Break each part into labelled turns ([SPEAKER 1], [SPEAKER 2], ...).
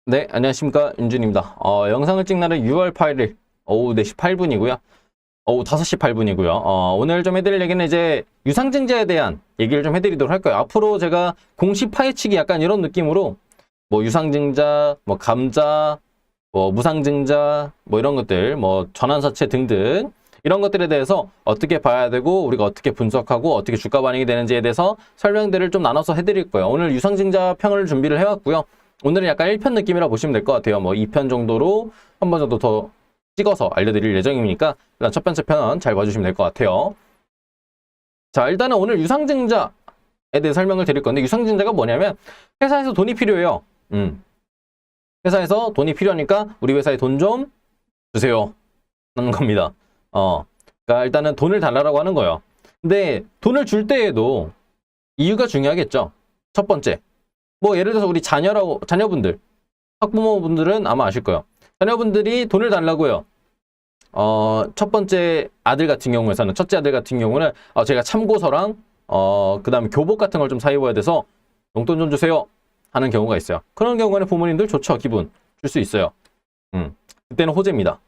[SPEAKER 1] 네, 안녕하십니까. 윤준입니다. 영상을 찍는 날은 6월 8일 오후 4시 8분이고요. 오후 5시 8분이고요. 오늘 좀 해드릴 얘기는 이제 유상증자에 대한 얘기를 좀 해드리도록 할 거예요. 앞으로 제가 공시 파헤치기 약간 이런 느낌으로 뭐 유상증자, 뭐 감자, 뭐 무상증자, 뭐 이런 것들, 뭐 전환사채 등등 이런 것들에 대해서 어떻게 봐야 되고 우리가 어떻게 분석하고 어떻게 주가 반영이 되는지에 대해서 설명들을 좀 나눠서 해드릴 거예요. 오늘 유상증자 평을 준비를 해왔고요. 오늘은 약간 1편 느낌이라 보시면 될 것 같아요. 뭐 2편 정도로 한 번 정도 더 찍어서 알려드릴 예정이니까 일단 첫 번째 편 잘 봐주시면 될 것 같아요. 자, 일단은 오늘 유상증자에 대해 설명을 드릴 건데 유상증자가 뭐냐면 회사에서 돈이 필요해요. 회사에서 돈이 필요하니까 우리 회사에 돈 좀 주세요 하는 겁니다. 그러니까 일단은 돈을 달라고 하는 거예요. 근데 돈을 줄 때에도 이유가 중요하겠죠. 첫 번째, 뭐 예를 들어서 우리 자녀분들, 학부모분들은 아마 아실 거예요. 자녀분들이 돈을 달라고요. 첫 번째 아들 같은 경우에서는, 첫째 아들 같은 경우는 제가 참고서랑 그 다음에 교복 같은 걸 좀 사입어야 돼서 용돈 좀 주세요 하는 경우가 있어요. 그런 경우에는 부모님들 좋죠. 기분 줄 수 있어요. 그때는 호재입니다.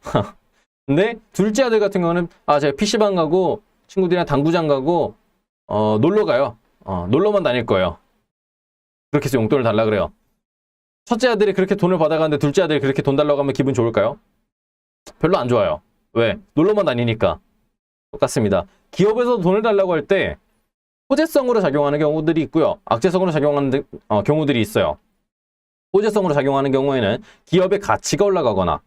[SPEAKER 1] 근데 둘째 아들 같은 경우는 제가 PC방 가고 친구들이랑 당구장 가고 놀러 가요. 놀러만 다닐 거예요. 그렇게 해서 용돈을 달라 그래요. 첫째 아들이 그렇게 돈을 받아가는데 둘째 아들이 그렇게 돈 달라고 하면 기분 좋을까요? 별로 안 좋아요. 왜? 놀러만 다니니까. 똑같습니다. 기업에서 돈을 달라고 할 때 호재성으로 작용하는 경우들이 있고요. 악재성으로 작용하는 경우들이 있어요. 호재성으로 작용하는 경우에는 기업의 가치가 올라가거나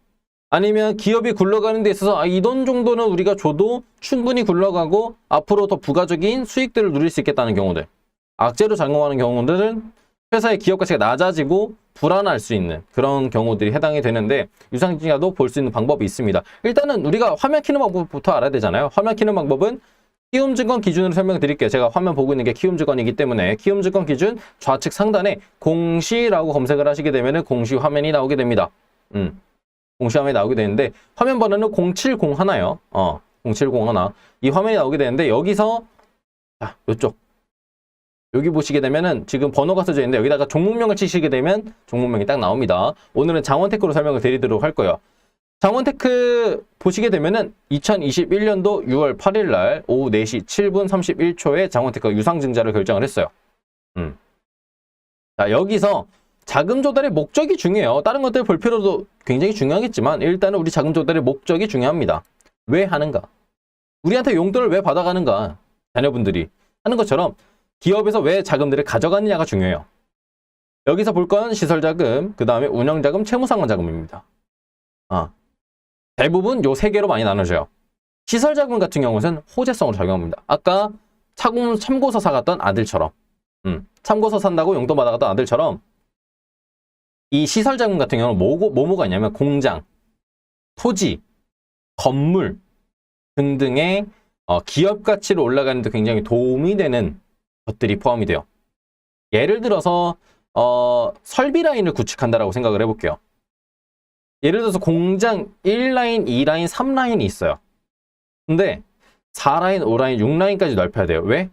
[SPEAKER 1] 아니면 기업이 굴러가는 데 있어서 이 돈 정도는 우리가 줘도 충분히 굴러가고 앞으로 더 부가적인 수익들을 누릴 수 있겠다는 경우들. 악재로 작용하는 경우들은 회사의 기업 가치가 낮아지고 불안할 수 있는 그런 경우들이 해당이 되는데 유상증자도 볼 수 있는 방법이 있습니다. 일단은 우리가 화면 키는 방법부터 알아야 되잖아요. 화면 키는 방법은 키움증권 기준으로 설명드릴게요. 제가 화면 보고 있는 게 키움증권이기 때문에 키움증권 기준 좌측 상단에 공시라고 검색을 하시게 되면 공시 화면이 나오게 됩니다. 공시 화면이 나오게 되는데 화면 번호는 0701요. 0701. 이 화면이 나오게 되는데 여기서 이쪽 여기 보시게 되면은 지금 번호가 써져 있는데 여기다가 종목명을 치시게 되면 종목명이 딱 나옵니다. 오늘은 장원테크로 설명을 드리도록 할 거예요. 장원테크 보시게 되면은 2021년도 6월 8일 날 오후 4시 7분 31초에 장원테크가 유상증자를 결정을 했어요. 자, 여기서 자금 조달의 목적이 중요해요. 다른 것들 볼 필요도 굉장히 중요하겠지만 일단은 우리 자금 조달의 목적이 중요합니다. 왜 하는가? 우리한테 용돈을 왜 받아가는가? 자녀분들이 하는 것처럼 기업에서 왜 자금들을 가져가느냐가 중요해요. 여기서 볼 건 시설자금, 그 다음에 운영자금, 채무상환자금입니다. 대부분 요 세 개로 많이 나눠져요. 시설자금 같은 경우는 호재성으로 작용합니다. 아까 참고서 사갔던 아들처럼 참고서 산다고 용돈 받아갔던 아들처럼 이 시설자금 같은 경우는 뭐가 있냐면 공장, 토지, 건물 등등의 기업 가치로 올라가는 데 굉장히 도움이 되는 것들이 포함이 돼요. 예를 들어서 설비 라인을 구축한다라고 생각을 해볼게요. 예를 들어서 공장 1라인, 2라인, 3라인이 있어요. 근데 4라인, 5라인, 6라인까지 넓혀야 돼요. 왜?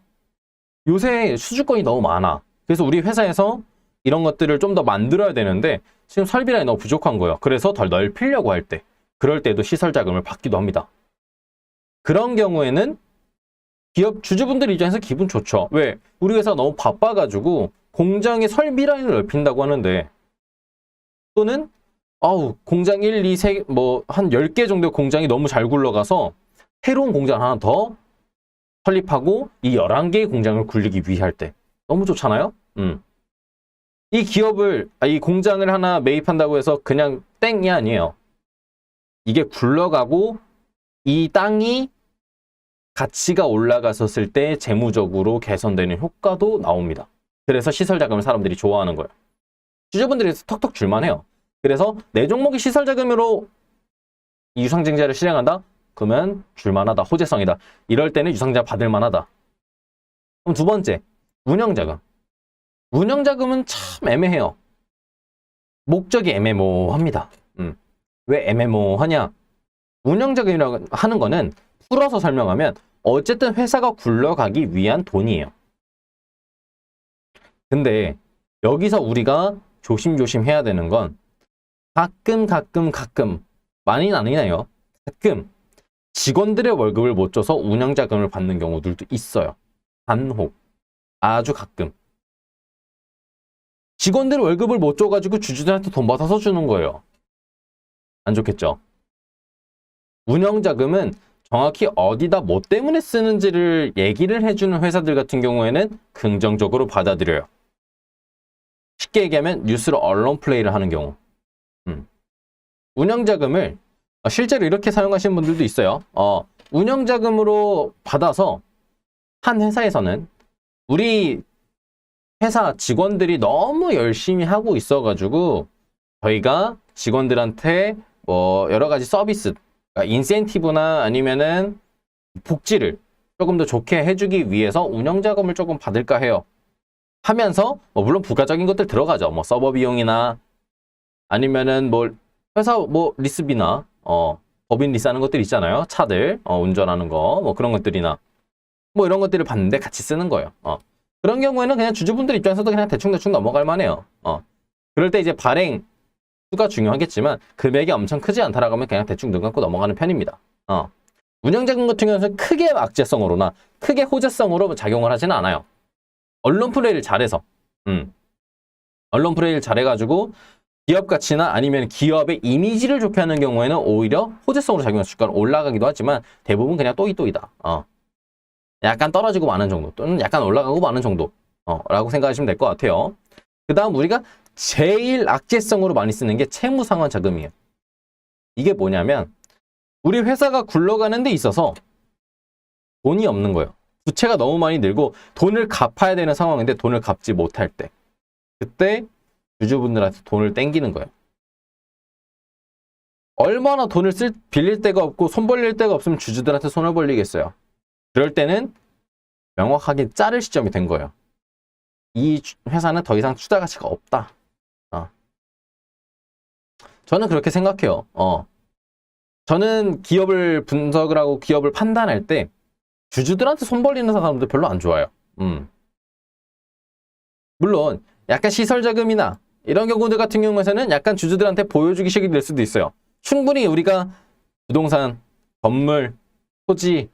[SPEAKER 1] 요새 수주권이 너무 많아. 그래서 우리 회사에서 이런 것들을 좀 더 만들어야 되는데 지금 설비 라인이 너무 부족한 거예요. 그래서 덜 넓히려고 할 때 그럴 때도 시설 자금을 받기도 합니다. 그런 경우에는 기업 주주분들 입장에서 기분 좋죠. 왜? 우리 회사가 너무 바빠가지고 공장의 설비 라인을 넓힌다고 하는데 또는 공장 1, 2, 3, 한 10개 정도의 공장이 너무 잘 굴러가서 새로운 공장 하나 더 설립하고 이 11개의 공장을 굴리기 위해 할 때 너무 좋잖아요? 이 공장을 하나 매입한다고 해서 그냥 땡이 아니에요. 이게 굴러가고 이 땅이 가치가 올라갔었을 때 재무적으로 개선되는 효과도 나옵니다. 그래서 시설자금을 사람들이 좋아하는 거예요. 주주분들이 턱턱 줄만해요. 그래서 내 종목이 시설자금으로 이 유상증자를 실행한다? 그러면 줄만하다, 호재성이다. 이럴 때는 유상증자 받을 만하다. 그럼 두 번째, 운영자금. 운영자금은 참 애매해요. 목적이 애매모호합니다. 왜 애매모호하냐? 운영자금이라고 하는 거는 풀어서 설명하면 어쨌든 회사가 굴러가기 위한 돈이에요. 근데 여기서 우리가 조심조심 해야 되는 건 가끔 많이는 아니네요. 가끔 직원들의 월급을 못 줘서 운영자금을 받는 경우들도 있어요. 간혹. 아주 가끔. 직원들 월급을 못 줘가지고 주주들한테 돈 받아서 주는 거예요. 안 좋겠죠? 운영자금은 정확히 어디다 뭐 때문에 쓰는지를 얘기를 해주는 회사들 같은 경우에는 긍정적으로 받아들여요. 쉽게 얘기하면 뉴스로 언론 플레이를 하는 경우. 운영자금을 실제로 이렇게 사용하시는 분들도 있어요. 운영자금으로 받아서 한 회사에서는 우리 회사 직원들이 너무 열심히 하고 있어가지고 저희가 직원들한테 뭐 여러 가지 서비스, 그러니까 인센티브나 아니면은 복지를 조금 더 좋게 해주기 위해서 운영자금을 조금 받을까 해요. 하면서 물론 부가적인 것들 들어가죠. 뭐 서버 비용이나 아니면은 뭐 회사 뭐 리스비나 법인 리스하는 것들 있잖아요. 차들 운전하는 거 뭐 그런 것들이나 뭐 이런 것들을 받는데 같이 쓰는 거예요. 그런 경우에는 그냥 주주분들 입장에서도 그냥 대충 넘어갈 만해요. 그럴 때 이제 발행 수가 중요하겠지만 금액이 엄청 크지 않다라고 하면 그냥 대충 눈 감고 넘어가는 편입니다. 운영자금 같은 경우는 크게 악재성으로나 크게 호재성으로 작용을 하지는 않아요. 언론 플레이를 잘해서 언론 플레이를 잘해가지고 기업 가치나 아니면 기업의 이미지를 좋게 하는 경우에는 오히려 호재성으로 작용해서 주가가 올라가기도 하지만 대부분 그냥 또이또이다. 약간 떨어지고 마는 정도 또는 약간 올라가고 마는 정도 라고 생각하시면 될 것 같아요. 그 다음 우리가 제일 악재성으로 많이 쓰는 게 채무상환 자금이에요. 이게 뭐냐면 우리 회사가 굴러가는 데 있어서 돈이 없는 거예요. 부채가 너무 많이 늘고 돈을 갚아야 되는 상황인데 돈을 갚지 못할 때 그때 주주분들한테 돈을 땡기는 거예요. 얼마나 돈을 빌릴 데가 없고 손 벌릴 데가 없으면 주주들한테 손을 벌리겠어요. 그럴 때는 명확하게 자를 시점이 된 거예요. 이 회사는 더 이상 투자 가치가 없다. 저는 그렇게 생각해요. 저는 기업을 분석을 하고 기업을 판단할 때 주주들한테 손 벌리는 사람들 별로 안 좋아요. 물론 약간 시설 자금이나 이런 경우들 같은 경우에는 약간 주주들한테 보여주기 식이 될 수도 있어요. 충분히 우리가 부동산, 건물, 토지,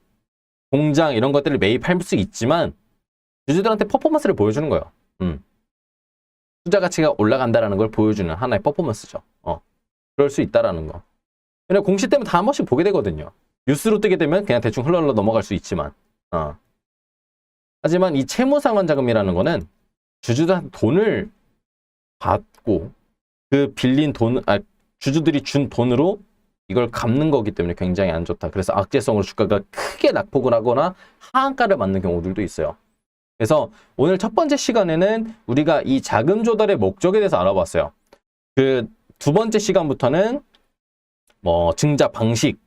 [SPEAKER 1] 공장 이런 것들을 매입할 수 있지만 주주들한테 퍼포먼스를 보여주는 거예요. 투자 가치가 올라간다는 걸 보여주는 하나의 퍼포먼스죠. 그럴 수 있다라는 거. 그냥 공시 때문에 다 한 번씩 보게 되거든요. 뉴스로 뜨게 되면 그냥 대충 흘러 넘어갈 수 있지만 하지만 이 채무상환 자금이라는 거는 주주들한테 돈을 받고 그 빌린 돈, 주주들이 준 돈으로 이걸 갚는 거기 때문에 굉장히 안 좋다. 그래서 악재성으로 주가가 크게 낙폭을 하거나 하한가를 맞는 경우들도 있어요. 그래서 오늘 첫 번째 시간에는 우리가 이 자금 조달의 목적에 대해서 알아봤어요. 그 두 번째 시간부터는 뭐 증자 방식,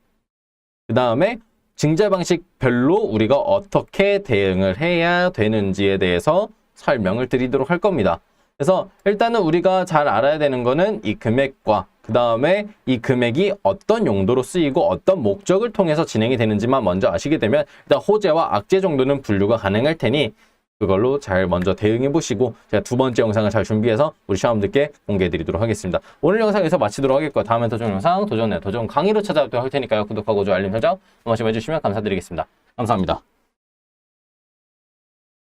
[SPEAKER 1] 그 다음에 증자 방식별로 우리가 어떻게 대응을 해야 되는지에 대해서 설명을 드리도록 할 겁니다. 그래서 일단은 우리가 잘 알아야 되는 거는 이 금액과 그 다음에 이 금액이 어떤 용도로 쓰이고 어떤 목적을 통해서 진행이 되는지만 먼저 아시게 되면 일단 호재와 악재 정도는 분류가 가능할 테니 그걸로 잘 먼저 대응해 보시고 제가 두 번째 영상을 잘 준비해서 우리 시험분들께 공개해 드리도록 하겠습니다. 오늘 영상에서 마치도록 하겠고요. 다음엔 더 좋은 영상, 도전 강의로 찾아뵙도록 할 테니까요. 구독하고 좋아요, 알림 설정 한 번씩 해주시면 감사드리겠습니다. 감사합니다.